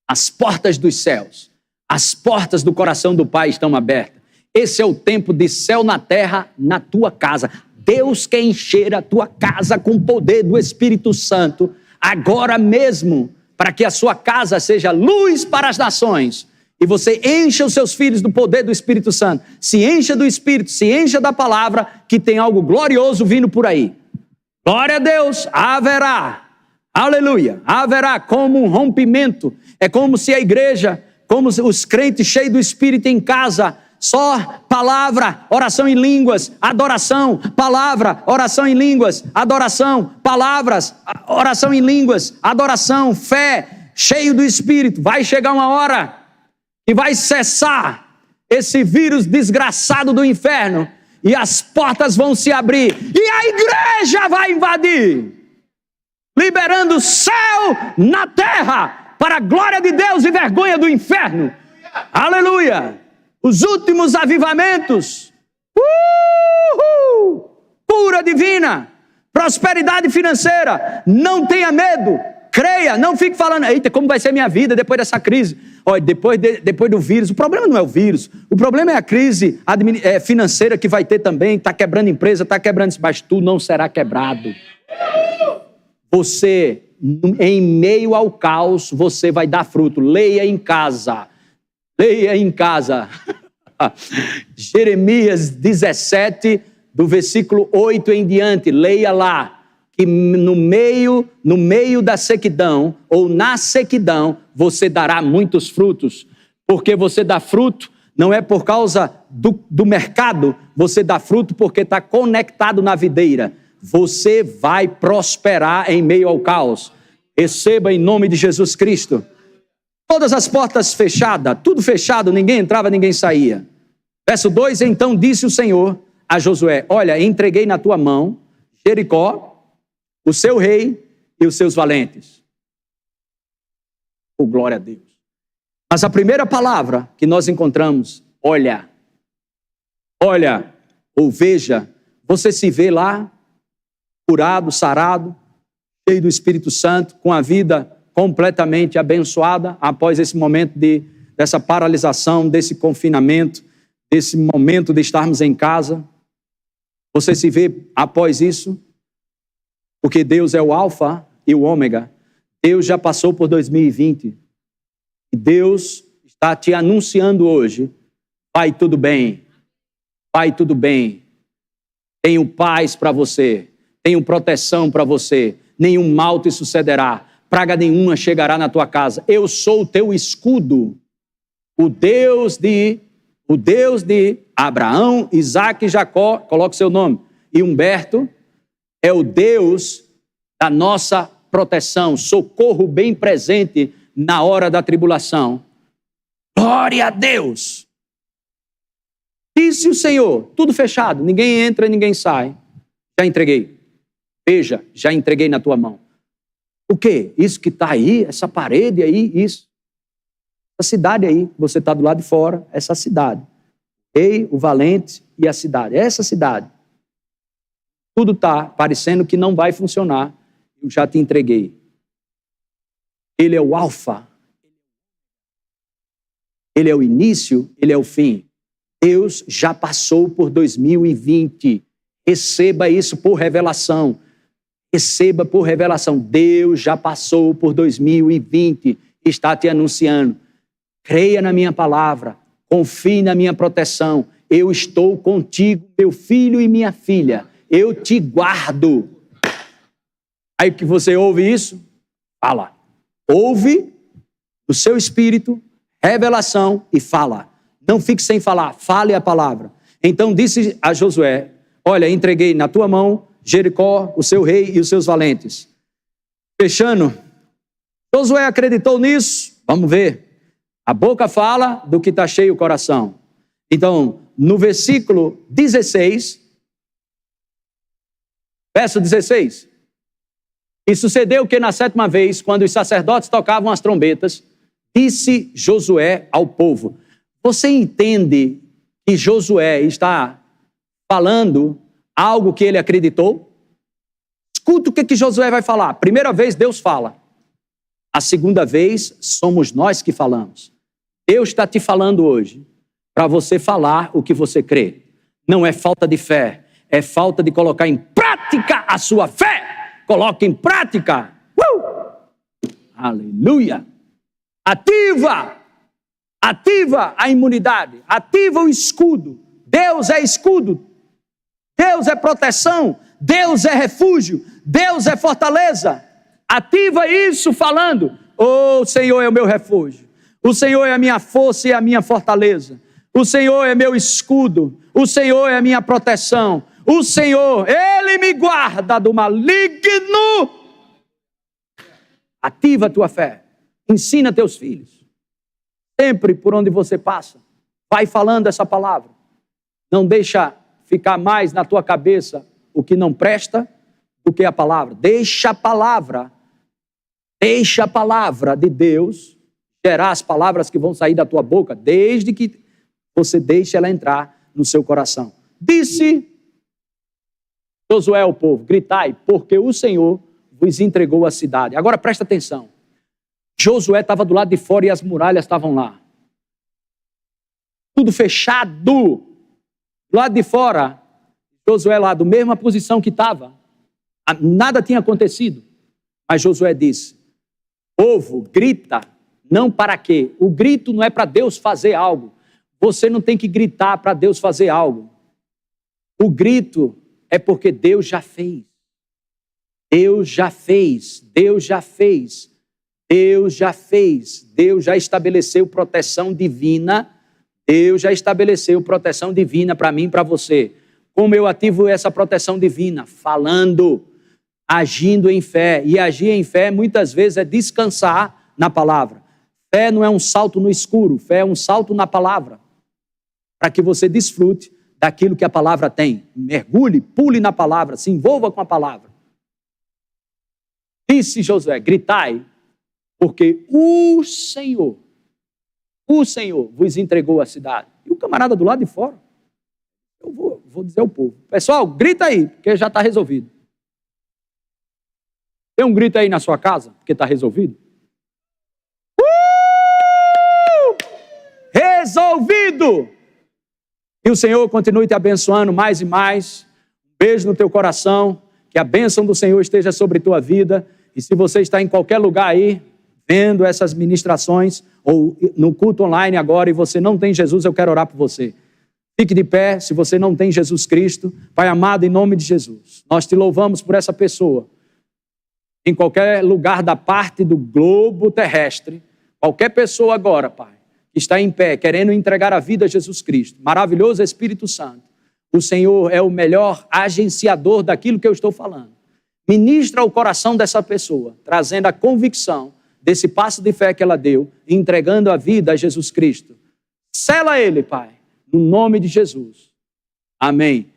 As portas dos céus, as portas do coração do Pai estão abertas. Esse é o tempo de céu na terra, na tua casa. Deus quer encher a tua casa com o poder do Espírito Santo, agora mesmo, para que a sua casa seja luz para as nações. E você encha os seus filhos do poder do Espírito Santo. Se encha do Espírito, se encha da palavra, que tem algo glorioso vindo por aí. Glória a Deus, haverá, aleluia, haverá como um rompimento. É como se a igreja, como os crentes cheios do Espírito em casa, só palavra, oração em línguas, adoração, palavra, oração em línguas, adoração, palavras, oração em línguas, adoração, fé, cheio do Espírito. Vai chegar uma hora que vai cessar esse vírus desgraçado do inferno e as portas vão se abrir e a igreja vai invadir, liberando o céu na terra para a glória de Deus e vergonha do inferno. Aleluia! Os últimos avivamentos, cura divina, prosperidade financeira. Não tenha medo, creia, não fique falando: eita, como vai ser minha vida depois dessa crise? Olha, depois do vírus, o problema não é o vírus, o problema é a crise financeira que vai ter também, está quebrando empresa, está quebrando isso, mas tu não será quebrado. Você, em meio ao caos, você vai dar fruto. Leia em casa. Leia em casa. Jeremias 17, do versículo 8 em diante. Leia lá. Que no meio da sequidão, ou na sequidão, você dará muitos frutos. Porque você dá fruto, não é por causa do mercado, você dá fruto porque está conectado na videira. Você vai prosperar em meio ao caos. Receba em nome de Jesus Cristo. Todas as portas fechadas, tudo fechado, ninguém entrava, ninguém saía. Verso 2, então disse o Senhor a Josué: olha, entreguei na tua mão Jericó, o seu rei e os seus valentes. Oh, glória a Deus. Mas a primeira palavra que nós encontramos, olha, ou veja, você se vê lá, curado, sarado, cheio do Espírito Santo, com a vida completamente abençoada, após esse momento dessa paralisação, desse confinamento, desse momento de estarmos em casa. Você se vê após isso? Porque Deus é o alfa e o ômega. Deus já passou por 2020. E Deus está te anunciando hoje, vai tudo bem, vai tudo bem. Tenho paz para você, tenho proteção para você, nenhum mal te sucederá, praga nenhuma chegará na tua casa. Eu sou o teu escudo, o Deus de Abraão, Isaque e Jacó, coloca o seu nome, e Humberto, é o Deus da nossa proteção, socorro bem presente na hora da tribulação. Glória a Deus! Disse o Senhor, tudo fechado, ninguém entra e ninguém sai. Já entreguei. Veja, já entreguei na tua mão. O quê? Isso que está aí, essa parede aí, isso. Essa cidade aí, você está do lado de fora, essa cidade. Ei, o valente e a cidade. Essa cidade. Tudo está parecendo que não vai funcionar. Eu já te entreguei. Ele é o alfa. Ele é o início, ele é o fim. Deus já passou por 2020. Receba isso por revelação. Receba por revelação. Deus já passou por 2020. Está te anunciando. Creia na minha palavra. Confie na minha proteção. Eu estou contigo, meu filho e minha filha. Eu te guardo. Aí que você ouve isso, fala. Ouve do seu espírito, revelação e fala. Não fique sem falar, fale a palavra. Então disse a Josué, olha, entreguei na tua mão Jericó, o seu rei e os seus valentes. Fechando, Josué acreditou nisso? Vamos ver. A boca fala do que está cheio o coração. Então, no versículo 16, verso 16, e sucedeu que na 7ª vez, quando os sacerdotes tocavam as trombetas, disse Josué ao povo. Você entende que Josué está falando algo que ele acreditou? Escuta o que Josué vai falar. Primeira vez Deus fala. A segunda vez somos nós que falamos. Deus está te falando hoje para você falar o que você crê. Não é falta de fé, é falta de colocar em prática a sua fé. Coloque em prática. Aleluia. Ativa a imunidade. Ativa o escudo. Deus é escudo. Deus é proteção. Deus é refúgio. Deus é fortaleza. Ativa isso falando. Oh, o Senhor é o meu refúgio. O Senhor é a minha força e a minha fortaleza. O Senhor é meu escudo. O Senhor é a minha proteção. O Senhor, Ele me guarda do maligno. Ativa a tua fé. Ensina teus filhos. Sempre por onde você passa, vai falando essa palavra. Não deixa ficar mais na tua cabeça o que não presta do que a palavra. Deixa a palavra de Deus gerar as palavras que vão sair da tua boca, desde que você deixe ela entrar no seu coração. Disse Josué ao povo, gritai, porque o Senhor vos entregou a cidade. Agora presta atenção. Josué estava do lado de fora e as muralhas estavam lá. Tudo fechado. Do lado de fora, Josué lá, da mesma posição que estava. Nada tinha acontecido. Mas Josué disse, povo, grita, não para quê? O grito não é para Deus fazer algo. Você não tem que gritar para Deus fazer algo. O grito é porque Deus já fez. Deus já fez. Deus já fez. Deus já fez. Deus já estabeleceu proteção divina. Deus já estabeleceu proteção divina para mim e para você. Como eu ativo essa proteção divina? Falando, agindo em fé. E agir em fé muitas vezes é descansar na palavra. Fé não é um salto no escuro. Fé é um salto na palavra. Para que você desfrute daquilo que a palavra tem. Mergulhe, pule na palavra, se envolva com a palavra. Disse Josué, gritai, porque o Senhor vos entregou a cidade. E o camarada do lado de fora, eu vou dizer ao povo, pessoal, grita aí, porque já está resolvido. Tem um grito aí na sua casa, porque está resolvido? Resolvido! E o Senhor continue te abençoando mais e mais. Um beijo no teu coração, que a bênção do Senhor esteja sobre tua vida. E se você está em qualquer lugar aí, vendo essas ministrações, ou no culto online agora, e você não tem Jesus, eu quero orar por você. Fique de pé, se você não tem Jesus Cristo. Pai amado, em nome de Jesus, nós te louvamos por essa pessoa. Em qualquer lugar da parte do globo terrestre, qualquer pessoa agora, Pai, que está em pé, querendo entregar a vida a Jesus Cristo, maravilhoso Espírito Santo, o Senhor é o melhor agenciador daquilo que eu estou falando. Ministra o coração dessa pessoa, trazendo a convicção desse passo de fé que ela deu, entregando a vida a Jesus Cristo. Sela ele, Pai, no nome de Jesus. Amém.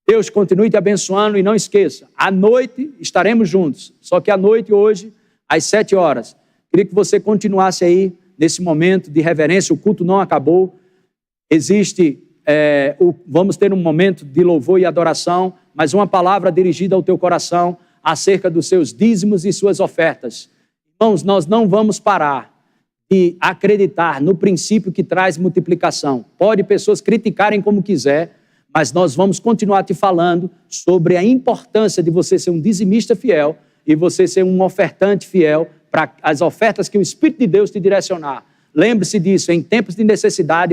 Deus continue te abençoando e não esqueça, à noite estaremos juntos, só que à noite hoje, às 7 horas. Queria que você continuasse aí nesse momento de reverência, o culto não acabou, vamos ter um momento de louvor e adoração, mas uma palavra dirigida ao teu coração acerca dos seus dízimos e suas ofertas. Irmãos, nós não vamos parar de acreditar no princípio que traz multiplicação. Pode pessoas criticarem como quiser, mas nós vamos continuar te falando sobre a importância de você ser um dizimista fiel e você ser um ofertante fiel para as ofertas que o Espírito de Deus te direcionar. Lembre-se disso, em tempos de necessidade,